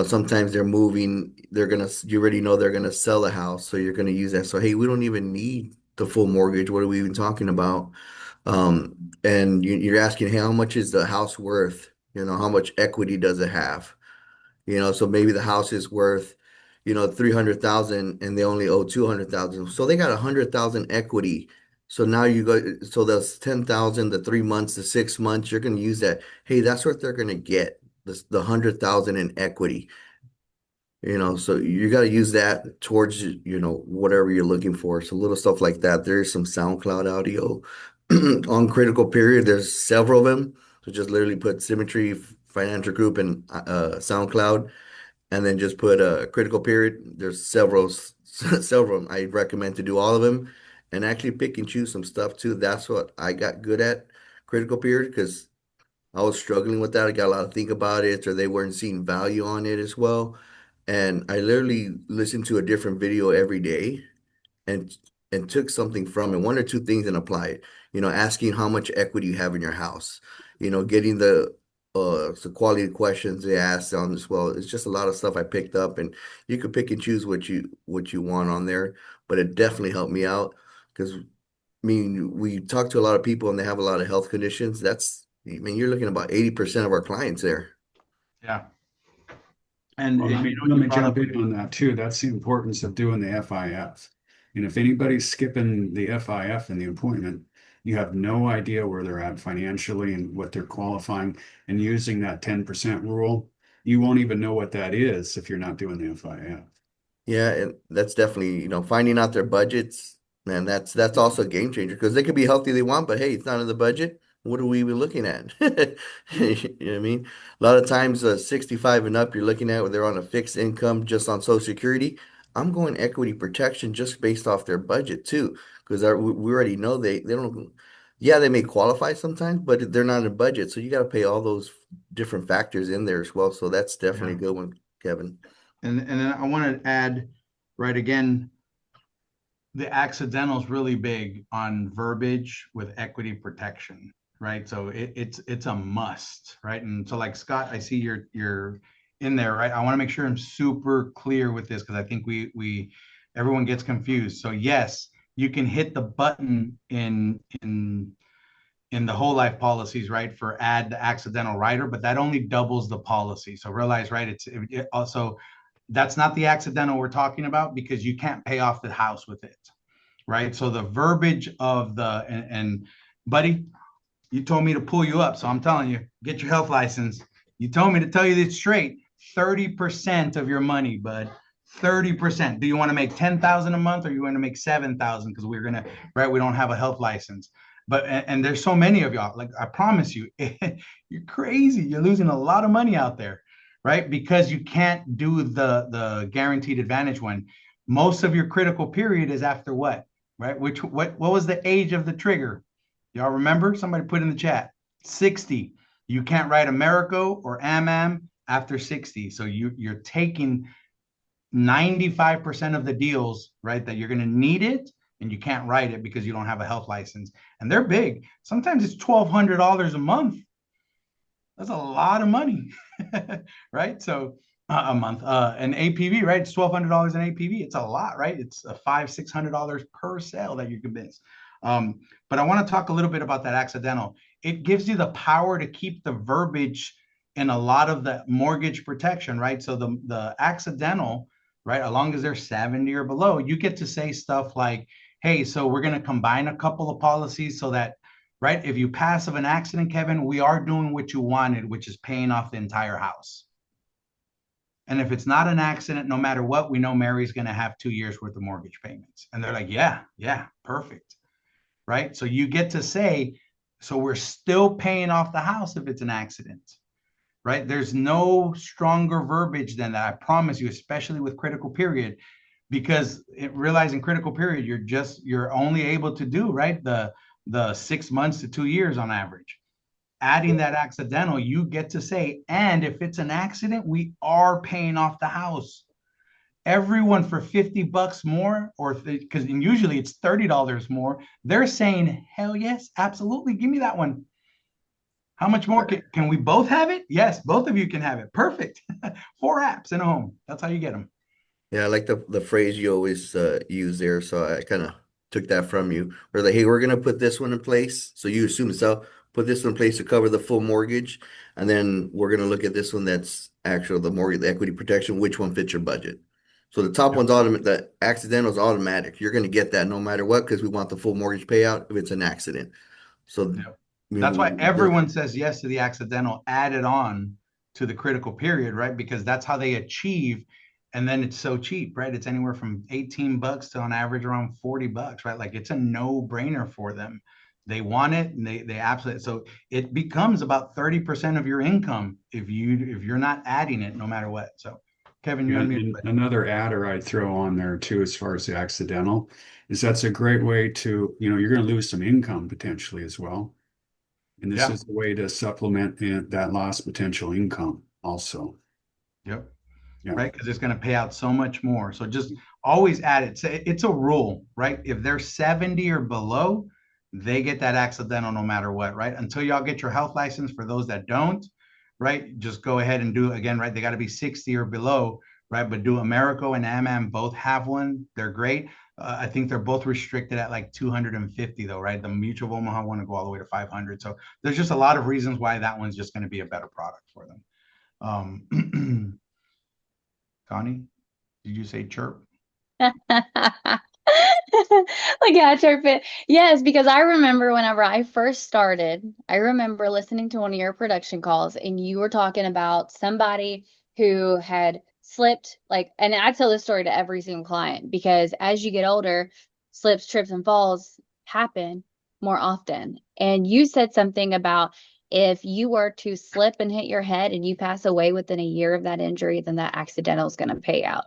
Sometimes they're moving, you already know they're gonna sell the house, so you're gonna use that. So hey, we don't even need the full mortgage. What are we even talking about? And you're asking, hey, how much is the house worth? How much equity does it have? So maybe the house is worth, 300,000 and they only owe 200,000. So they got 100,000 equity. So now so that's 10,000, the 3 months, the 6 months, you're going to use that. Hey, that's what they're going to get, the 100,000 in equity. So you got to use that towards, whatever you're looking for. So little stuff like that. There's some SoundCloud audio on critical period. There's several of them. So just literally put Symmetry Financial Group and SoundCloud, and then just put a critical period. There's several of them. I recommend to do all of them and actually pick and choose some stuff too. That's what I got good at critical period because I was struggling with that. I got a lot to think about it, or they weren't seeing value on it as well. And I literally listened to a different video every day and took something from it, one or two things and apply it. Asking how much equity you have in your house. Getting the quality ququestions they asked on as well. It's just a lot of stuff I picked up, and you could pick and choose what you want on there. But it definitely helped me out because we talk to a lot of people and they have a lot of health conditions. You're looking at about 80% of our clients there. Yeah. And, Well, and let you me, know, let you me brought up, jump in on that too. That's the importance of doing the FIF. And if anybody's skipping the FIF in the appointment, you have no idea where they're at financially and what they're qualifying, and using that 10% rule. You won't even know what that is if you're not doing the FIF. Yeah, and that's definitely, finding out their budgets, man, that's also a game changer because they could be healthy they want, but hey, it's not in the budget. What are we even looking at? You know what I mean? A lot of times, 65 and up, you're looking at where they're on a fixed income just on Social Security. I'm going equity protection just based off their budget too, because we already know they don't, yeah, they may qualify sometimes, but they're not in a budget. So you got to pay all those different factors in there as well. So that's definitely yeah. a good one, Kevin. And then I want to add, right, again, the accidental is really big on verbiage with equity protection, right? So it's a must, right? And so like Scott, I see you're in there, right? I want to make sure I'm super clear with this because I think we everyone gets confused. So yes, you can hit the button in the whole life policies, right, for add the accidental rider, but that only doubles the policy. So realize, right, it also that's not the accidental we're talking about because you can't pay off the house with it, right? So the verbiage of and buddy, you told me to pull you up, so I'm telling you, get your health license. You told me to tell you this straight. 30% of your money, bud. 30%. Do you want to make 10,000 a month or you want to make 7,000? Because we're gonna, right? We don't have a health license. But and there's so many of y'all. Like I promise you, you're crazy. You're losing a lot of money out there, right? Because you can't do the guaranteed advantage one. Most of your critical period is after what? Right? What was the age of the trigger? Y'all remember? Somebody put in the chat. 60. You can't write Americo or AMAM after 60. So you're taking 95% of the deals, right? That you're going to need it and you can't write it because you don't have a health license. And they're big. Sometimes it's $1,200 a month. That's a lot of money, right? So a month, an APV, right? It's $1,200 in APV. It's a lot, right? It's a $500-$600 per sale that you can miss. But I want to talk a little bit about that accidental. It gives you the power to keep the verbiage in a lot of the mortgage protection, right? So the accidental, right, as long as they're 70 or below, you get to say stuff like, hey, so we're going to combine a couple of policies so that, right, if you pass of an accident, Kevin, we are doing what you wanted, which is paying off the entire house. And if it's not an accident, no matter what, we know Mary's going to have 2 years worth of mortgage payments. And they're like, yeah, perfect. Right. So you get to say, so we're still paying off the house if it's an accident. Right. There's no stronger verbiage than that. I promise you, especially with critical period, because realizing critical period, you're only able to do, right, the 6 months to 2 years on average. Adding that accidental, you get to say, and if it's an accident, we are paying off the house. Everyone for $50 more, or because usually it's $30 more, they're saying, hell yes, absolutely, give me that one. How much more can we both have it? Yes, both of you can have it. Perfect. 4 apps in a home. That's how you get them. Yeah, I like the phrase you always use there. So I kind of took that from you. We're like, hey, we're gonna put this one in place. So you assume so put this one in place to cover the full mortgage, and then we're gonna look at this one that's actual the mortgage, the equity protection, which one fits your budget. So the top Yep. one's automatic, the accidental is automatic. You're gonna get that no matter what because we want the full mortgage payout if it's an accident. So Yep. I That's why mean, everyone says yes to the accidental added on to the critical period, right? Because that's how they achieve. And then it's so cheap, right? It's anywhere from $18 to on average around $40, right? Like it's a no-brainer for them. They want it and they absolutely, so it becomes about 30% of your income if you're not adding it no matter what. So Kevin, you and me. And another adder I'd throw on there too, as far as the accidental, is that's a great way to, you're going to lose some income potentially as well. And this Yeah. is a way to supplement that lost potential income also. Yep. Yeah. Right? Because it's going to pay out so much more. So just always add it. It's a rule, right? If they're 70 or below, they get that accidental no matter what, right? Until y'all get your health license. For those that don't, right, just go ahead and do it again, right? They got to be 60 or below, right? But do Americo and AmAm both have one. They're great. I think they're both restricted at like 250 though, right? The Mutual of Omaha want to go all the way to 500. So there's just a lot of reasons why that one's just going to be a better product for them. Connie, did you say chirp? Like, yeah, chirp it. Yes, because I remember whenever I first started, I remember listening to one of your production calls, and you were talking about somebody who had slipped, like, and I tell this story to every single client because as you get older, slips, trips, and falls happen more often. And you said something about if you were to slip and hit your head and you pass away within a year of that injury, then that accidental is going to pay out.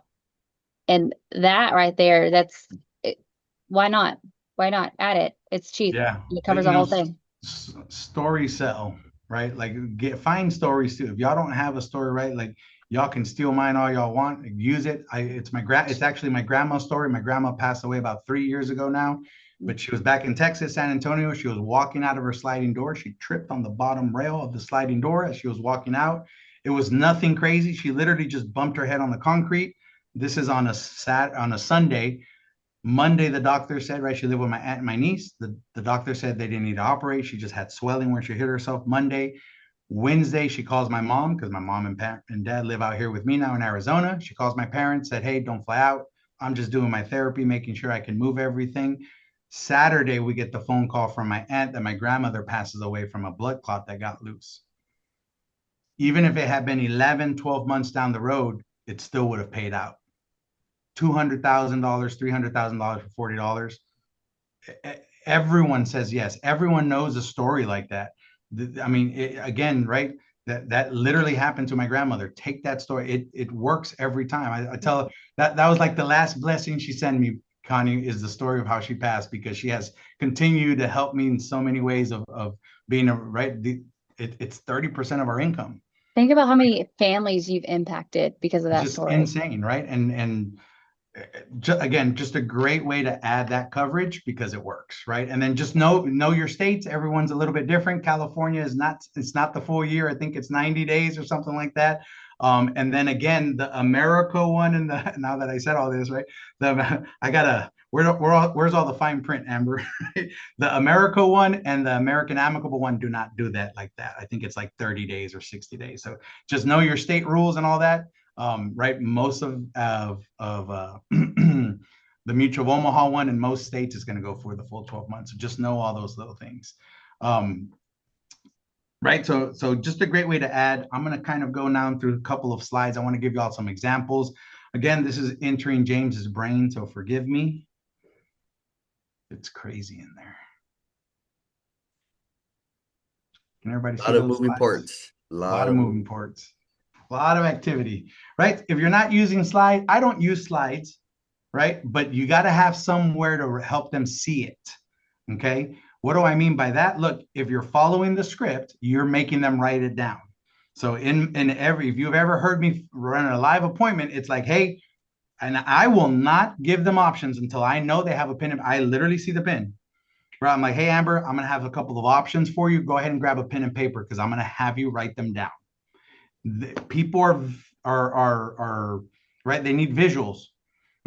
And that right there, that's it. Why not? Why not add it? It's cheap. Yeah. It covers the whole thing. Story sell, right? Like find stories too. If y'all don't have a story, right? Like y'all can steal mine all y'all want, use it. It's actually my grandma's story. My grandma passed away about 3 years ago now, but she was back in Texas, San Antonio. She was walking out of her sliding door. She tripped on the bottom rail of the sliding door as she was walking out. It was nothing crazy. She literally just bumped her head on the concrete. This is on a Sunday. Monday, the doctor said, right, she lived with my aunt and my niece. The doctor said they didn't need to operate. She just had swelling where she hit herself Monday. Wednesday, she calls my mom because my mom and dad live out here with me now in Arizona. She calls my parents, said, hey, don't fly out. I'm just doing my therapy, making sure I can move everything. Saturday, we get the phone call from my aunt that my grandmother passes away from a blood clot that got loose. Even if it had been 11, 12 months down the road, it still would have paid out. $200,000, $300,000 for $40. Everyone says yes. Everyone knows a story like that. I mean, again, right? That literally happened to my grandmother. Take that story. It works every time. I tell her that was like the last blessing she sent me, Connie, is the story of how she passed, because she has continued to help me in so many ways of being it's 30% of our income. Think about how many families you've impacted because of that Just story. insane, right? And again, just a great way to add that coverage because it works, right? And then just know your states. Everyone's a little bit different. California it's not the full year. I think it's 90 days or something like that. And then again, the America one, and now that I said all this, right? Where's all the fine print, Amber? The America one and the American Amicable one do not do that like that. I think it's like 30 days or 60 days. So just know your state rules and all that. Right, most of the Mutual of Omaha one in most states is going to go for the full 12 months. So just know all those little things. Right, so just a great way to add. I'm going to kind of go now through a couple of slides. I want to give you all some examples. Again, this is entering James's brain, so forgive me. It's crazy in there. Can everybody see A lot of those moving slides? parts. A lot of moving parts. A lot of activity, right? If you're not using slides, I don't use slides, right? But you got to have somewhere to help them see it, okay? What do I mean by that? Look, if you're following the script, you're making them write it down. So if you've ever heard me run a live appointment, it's like, hey, and I will not give them options until I know they have a pen. I literally see the pen. Right? I'm like, hey, Amber, I'm going to have a couple of options for you. Go ahead and grab a pen and paper because I'm going to have you write them down. People are right. They need visuals.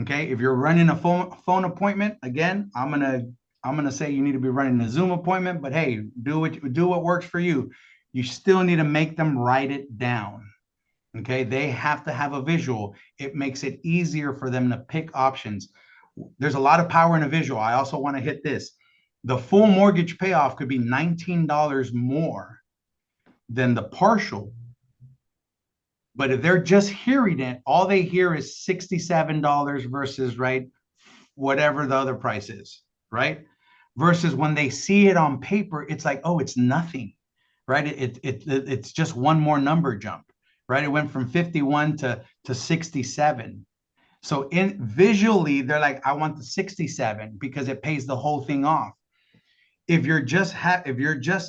Okay. If you're running a phone appointment, again, I'm gonna say you need to be running a Zoom appointment, but hey, do what works for you. You still need to make them write it down. Okay. They have to have a visual. It makes it easier for them to pick options. There's a lot of power in a visual. I also want to hit this. The full mortgage payoff could be $19 more than the partial. But if they're just hearing it, all they hear is $67 versus, right, whatever the other price is, right? Versus when they see it on paper, it's like, oh, it's nothing, right? It's just one more number jump, right? It went from 51 to 67. So in visually, they're like, I want the 67 because it pays the whole thing off. If you're just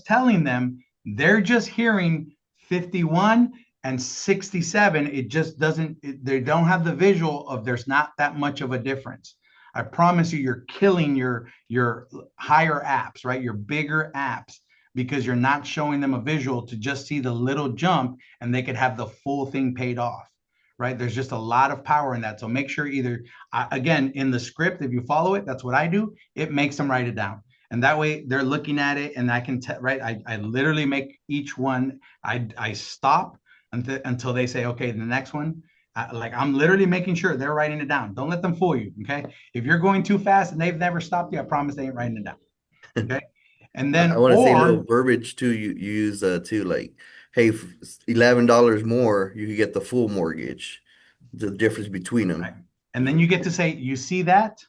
telling them, they're just hearing 51 and 67, it just doesn't, they don't have the visual of there's not that much of a difference. I promise you, you're killing your higher apps, right? Your bigger apps, because you're not showing them a visual to just see the little jump and they could have the full thing paid off, right? There's just a lot of power in that. So make sure either, again, in the script, if you follow it, that's what I do. It makes them write it down. And that way they're looking at it and I can tell, right? I literally make each one, I stop until they say, okay, the next one, like I'm literally making sure they're writing it down. Don't let them fool you, okay? If you're going too fast and they've never stopped you, I promise they ain't writing it down, okay? And I then, want to say a little or verbiage too. You use too, like, hey, $11 more, you could get the full mortgage. The difference between right. them. And then you get to say, you see that?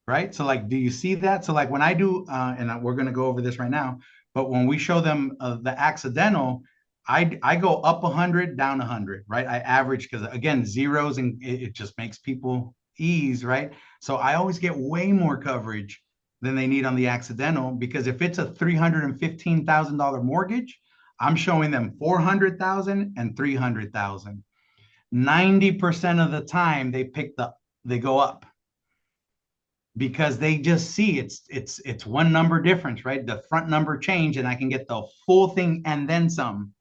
Right? So like, do you see that? So like when I do, and we're going to go over this right now, but when we show them the accidental, I go up 100, down 100, right? I average because again, zeros and it just makes people ease, right? So I always get way more coverage than they need on the accidental because if it's a $315,000 mortgage, I'm showing them 400,000 and 300,000. 90% of the time they go up because they just see it's one number difference, right? The front number change and I can get the full thing and then some.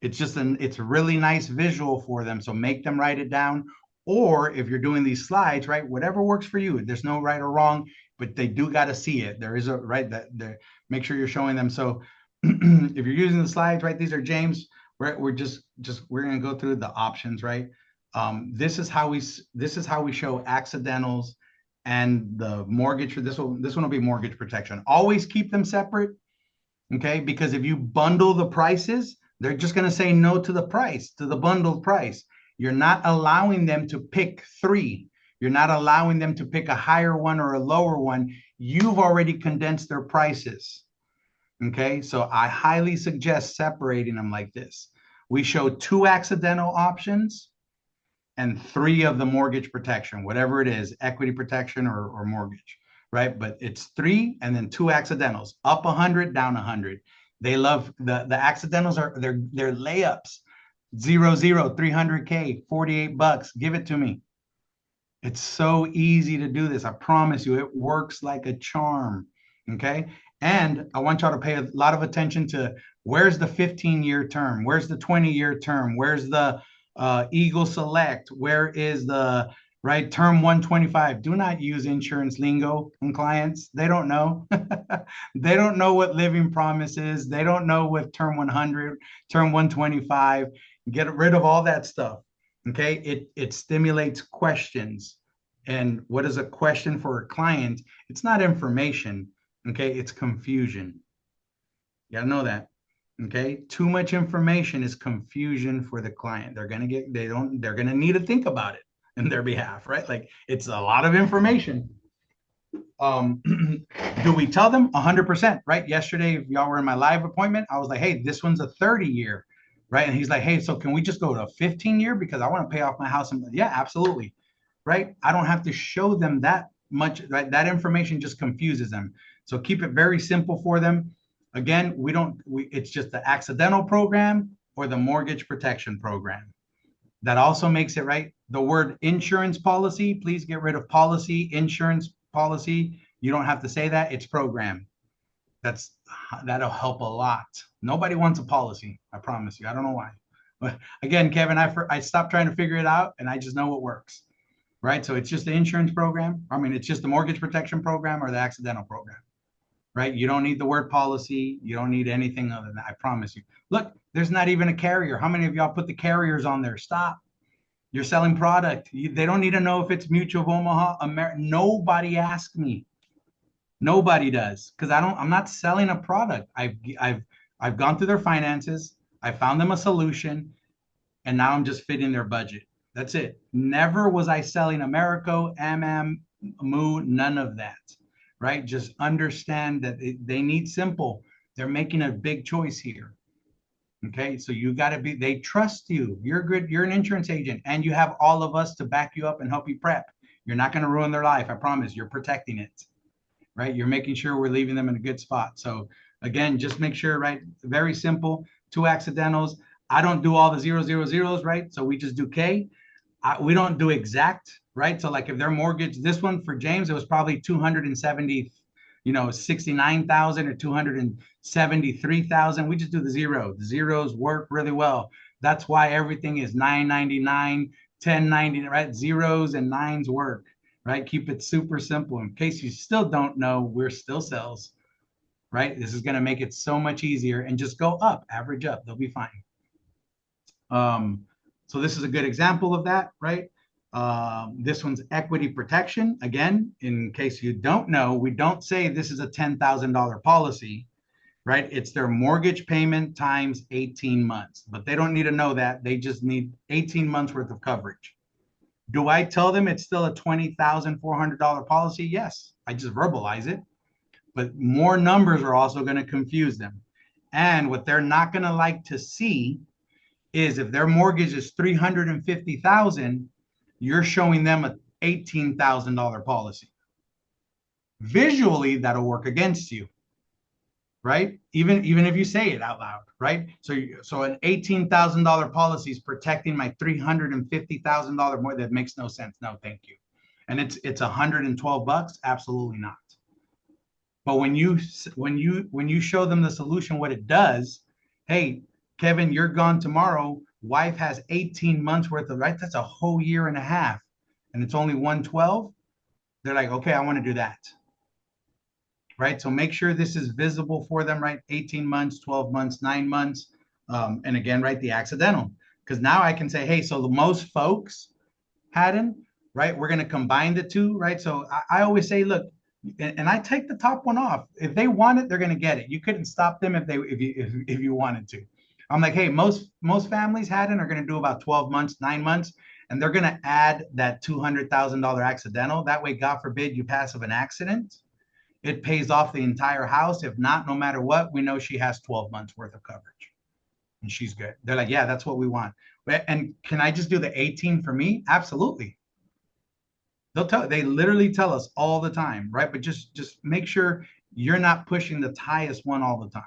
It's a really nice visual for them. So make them write it down. Or if you're doing these slides, right, whatever works for you. There's no right or wrong, but they do got to see it. There is a right that make sure you're showing them. So if you're using the slides, right, these are James. We're just we're gonna go through the options, right? This is how we show accidentals and the mortgage for this one will be mortgage protection. Always keep them separate, okay? Because if you bundle the prices, they're just going to say no to the price, to the bundled price. You're not allowing them to pick three. You're not allowing them to pick a higher one or a lower one. You've already condensed their prices, okay? So I highly suggest separating them like this. We show 2 accidental options and 3 of the mortgage protection, whatever it is, equity protection or mortgage, right? But it's 3 and then 2 accidentals, up 100, down 100. They love the accidentals are their layups. 0, 0, 300K, $48. Give it to me. It's so easy to do this. I promise you, it works like a charm. Okay. And I want y'all to pay a lot of attention to where's the 15-year term? Where's the 20-year term? Where's the Eagle Select? Where is the right term 125? Do not use insurance lingo on clients. They don't know. They don't know what living promise is. They don't know what term 100, term 125. Get rid of all that stuff. Okay. It stimulates questions. And what is a question for a client? It's not information. Okay. It's confusion. You gotta know that. Okay. Too much information is confusion for the client. They're gonna need to think about it in their behalf, right? Like it's a lot of information. Do we tell them 100%, right? Yesterday, if y'all were in my live appointment, I was like, hey, this one's a 30-year, right? And he's like, hey, so can we just go to a 15-year because I want to pay off my house? And yeah, absolutely, right? I don't have to show them that much, right? That information just confuses them. So keep it very simple for them. Again, it's just the accidental program or the mortgage protection program. That also makes it right. The word insurance policy, please get rid of policy, insurance policy. You don't have to say that. It's program. That'll help a lot. Nobody wants a policy. I promise you. I don't know why. But again, Kevin, I stopped trying to figure it out and I just know what works, right? So it's just the insurance program. I mean, it's just the mortgage protection program or the accidental program, right? You don't need the word policy. You don't need anything other than that. I promise you. Look, there's not even a carrier. How many of y'all put the carriers on there? Stop. You're selling product. They don't need to know if it's Mutual of Omaha. Nobody asked me. Nobody does because I'm not selling a product. I've gone through their finances. I found them a solution, and now I'm just fitting their budget. That's it. Never was I selling Americo, Moo, none of that. Right? Just understand that they need simple. They're making a big choice here. Okay, so you got to be, they trust you. You're good. You're an insurance agent and you have all of us to back you up and help you prep. You're not going to ruin their life. I promise. You're protecting it, right? You're making sure we're leaving them in a good spot. So again, just make sure, right? Very simple. Two accidentals. I don't do all the 000s, right? So we just do K. We don't do exact, right? So like if their mortgage, this one for James, it was probably 270, 69,000 or 273,000. We just do the zero. The zeros work really well. That's why everything is 999, 1090, right? Zeros and nines work, right? Keep it super simple. In case you still don't know, we're still sales, right? This is going to make it so much easier, and just go up, average up. They'll be fine. So this is a good example of that, right? This one's equity protection. Again, in case you don't know, we don't say this is a $10,000 policy, right? It's their mortgage payment times 18 months, but they don't need to know that. They just need 18 months worth of coverage. Do I tell them it's still a $20,400 policy? Yes, I just verbalize it, but more numbers are also going to confuse them. And what they're not going to like to see is if their mortgage is $350,000, you're showing them a $18,000 policy. Visually, that'll work against you, right? Even if you say it out loud, right? So an $18,000 policy is protecting my $350,000 more. That makes no sense. No, thank you. And it's $112. Absolutely not. But when you show them the solution, what it does, hey, Kevin, you're gone tomorrow. Wife has 18 months worth of, right? That's a whole year and a half. And it's only 112. They're like, okay, I want to do that. Right? So make sure this is visible for them, right? 18 months, 12 months, 9 months. And again, right, the accidental. Because now I can say, hey, so the most folks hadn't, right? We're going to combine the two, right? So I always say, look, and I take the top one off. If they want it, they're going to get it. You couldn't stop them if you wanted to. I'm like, hey, most families hadn't are going to do about 12 months, 9 months, and they're going to add that $200,000 accidental. That way, God forbid you pass of an accident, it pays off the entire house. If not, no matter what, we know she has 12 months worth of coverage and she's good. They're like, yeah, that's what we want. And can I just do the 18 for me? Absolutely. They literally tell us all the time, right? But just make sure you're not pushing the highest one all the time,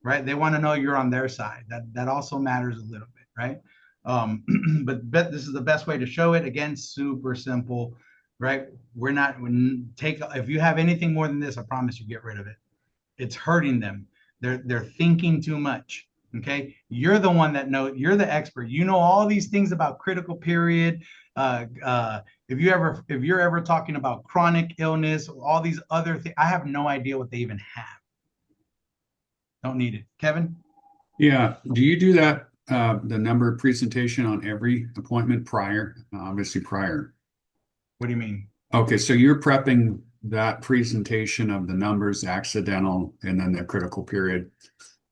right? They want to know you're on their side. That also matters a little bit, right? But this is the best way to show it. Again, super simple, right? If you have anything more than this, I promise you get rid of it. It's hurting them. They're thinking too much. Okay, you're the one that knows. You're the expert. You know all these things about critical period. If you're ever talking about chronic illness, all these other things, I have no idea what they even have. Don't need it. Kevin? Yeah. Do you do that, the number presentation on every appointment prior? Obviously prior. What do you mean? Okay, so you're prepping that presentation of the numbers, accidental, and then the critical period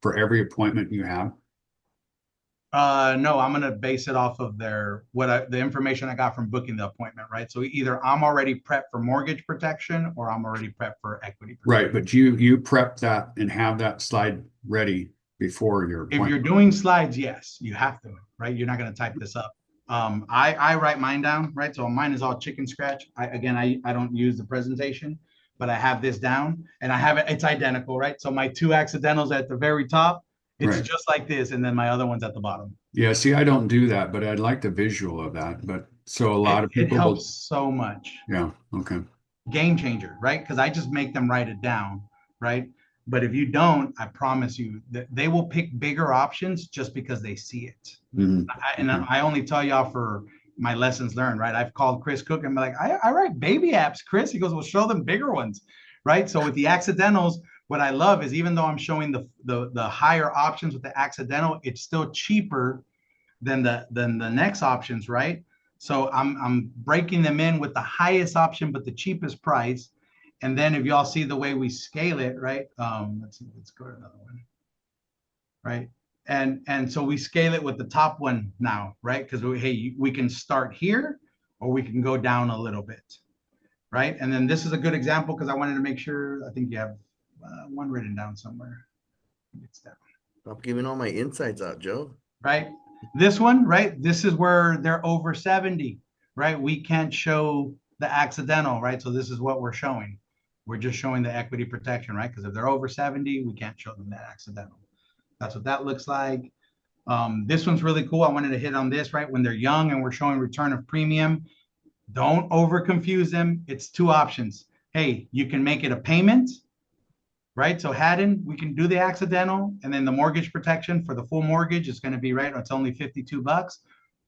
for every appointment you have? No, I'm going to base it off of the information I got from booking the appointment, right? So either I'm already prepped for mortgage protection or I'm already prepped for equity protection. Right, but you prep that and have that slide ready before your appointment. If you're doing slides, yes, you have to, right? You're not going to type this up. I write mine down, right? So mine is all chicken scratch. I don't use the presentation, but I have this down and I have it. It's identical, right? So my two accidentals at the very top, it's right. just like this, and then my other one's at the bottom. Yeah, see, I don't do that, but I'd like the visual of that. But so a lot of people it helps so much. Yeah, okay. Game changer, right? Because I just make them write it down, right? But if you don't, I promise you that they will pick bigger options just because they see it. Mm-hmm. I only tell y'all for my lessons learned, right? I've called Chris Cook and I'm like, I write baby apps, Chris. He goes, well, show them bigger ones, right? So with the accidentals, what I love is even though I'm showing the higher options with the accidental, it's still cheaper than the next options, right? So I'm breaking them in with the highest option but the cheapest price. And then if y'all see the way we scale it, right? Let's go to another one, right? And so we scale it with the top one now, right? Because we can start here or we can go down a little bit, right? And then this is a good example because I wanted to make sure, I think you have one written down somewhere. It's down. I'm giving all my insights out, Joe. right? This one, right? This is where they're over 70, right? We can't show the accidental, right? So this is what we're showing. We're just showing the equity protection, right? Because if they're over 70, we can't show them that accidental. That's what that looks like. This one's really cool. I wanted to hit on this, right? When they're young and we're showing return of premium, don't over confuse them. It's two options. Hey, you can make it a payment, right? So Haddon, we can do the accidental, and then the mortgage protection for the full mortgage is going to be right. It's only $52,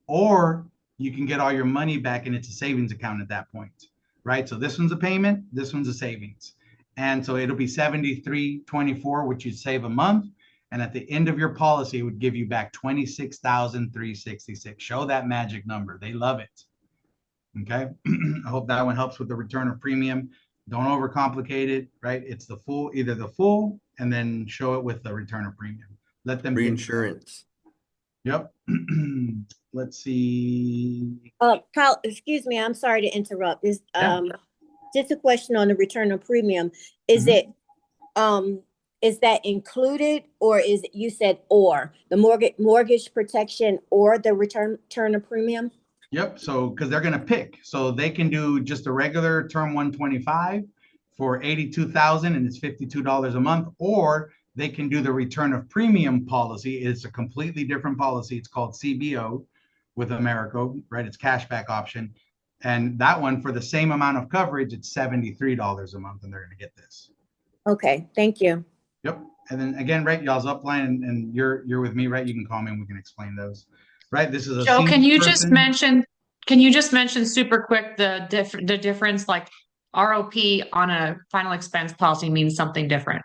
or you can get all your money back and it's a savings account at that point, right? So this one's a payment, this one's a savings, and so it'll be 73.24, which you'd save a month. And at the end of your policy, it would give you back 26,366. Show that magic number. They love it. Okay. I hope that one helps with the return of premium. Don't overcomplicate it, right? It's the full, either the full, and then show it with the return of premium. Let them Reinsurance. Yep. Let's see. Kyle, excuse me, I'm sorry to interrupt. Yeah. Just a question on the return of premium. Is it, is that included, or is it, you said, or the mortgage protection or the return of premium? Yep. So, because they're going to pick, so they can do just a regular term 125 for 82,000, and it's $52 a month, or they can do the return of premium policy. It's a completely different policy. It's called CBO with Americo, right? It's cashback option, and that one for the same amount of coverage, it's $73 a month, and they're going to get this. Okay, thank you. Yep. And then again, right, y'all's upline, and you're with me, right? You can call me and we can explain those. Right. This is a Joe, can you just mention super quick the difference, like ROP on a final expense policy means something different.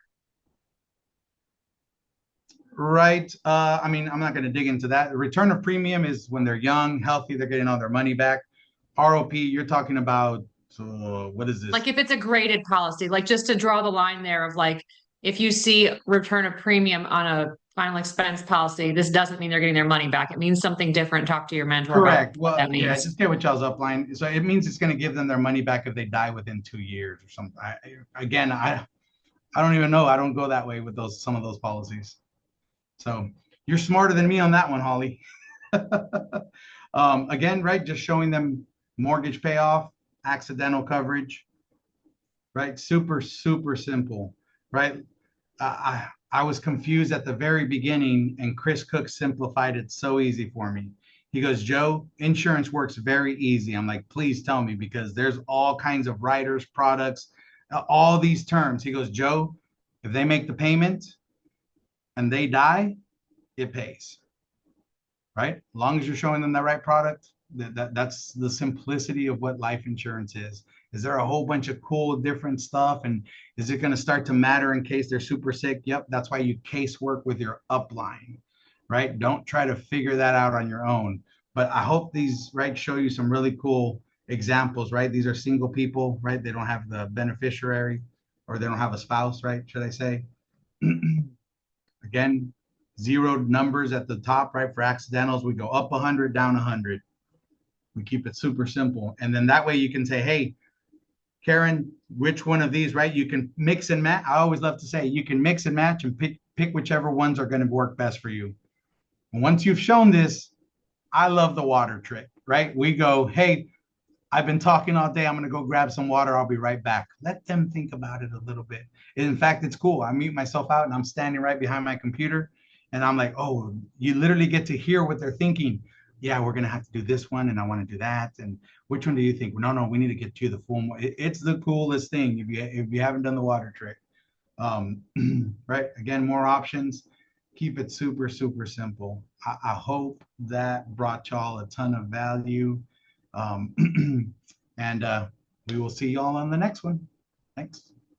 Right. I mean, I'm not going to dig into that. The return of premium is when they're young, healthy, they're getting all their money back. ROP, you're talking about, what is this? Like if it's a graded policy, like just to draw the line there of like, if you see return of premium on a final expense policy, this doesn't mean they're getting their money back. It means something different. Talk to your mentor. Correct. About what that means. Yeah, just get what y'all's upline. So it means it's going to give them their money back if they die within 2 years or something. I don't even know. I don't go that way with some of those policies. So you're smarter than me on that one, Holly. Again, right, just showing them mortgage payoff, accidental coverage, right? Super, super simple, right? I was confused at the very beginning, and Chris Cook simplified it so easy for me. He goes, Joe, insurance works very easy. I'm like, please tell me, because there's all kinds of riders, products, all these terms. He goes, Joe, if they make the payment and they die, it pays, right? As long as you're showing them the right product, that's the simplicity of what life insurance is. Is there a whole bunch of cool different stuff, and is it going to start to matter in case they're super sick? Yep, that's why you case work with your upline, right? Don't try to figure that out on your own. But I hope these, right, show you some really cool examples, right? These are single people, right? They don't have the beneficiary, or they don't have a spouse, right? Should I say? Again, zeroed numbers at the top, right? For accidentals, we go up 100, down 100. We keep it super simple. And then that way you can say, hey, Karen, which one of these, right? You can mix and match. I always love to say you can mix and match and pick whichever ones are going to work best for you. And once you've shown this, I love the water trick, right? We go, hey, I've been talking all day. I'm going to go grab some water. I'll be right back. Let them think about it a little bit. In fact, it's cool. I mute myself out and I'm standing right behind my computer. And I'm like, oh, you literally get to hear what they're thinking. Yeah, we're going to have to do this one, and I want to do that. And which one do you think? No, we need to get to the full. It's the coolest thing if you haven't done the water trick. Right. Again, more options. Keep it super, super simple. I hope that brought y'all a ton of value. And we will see y'all on the next one. Thanks.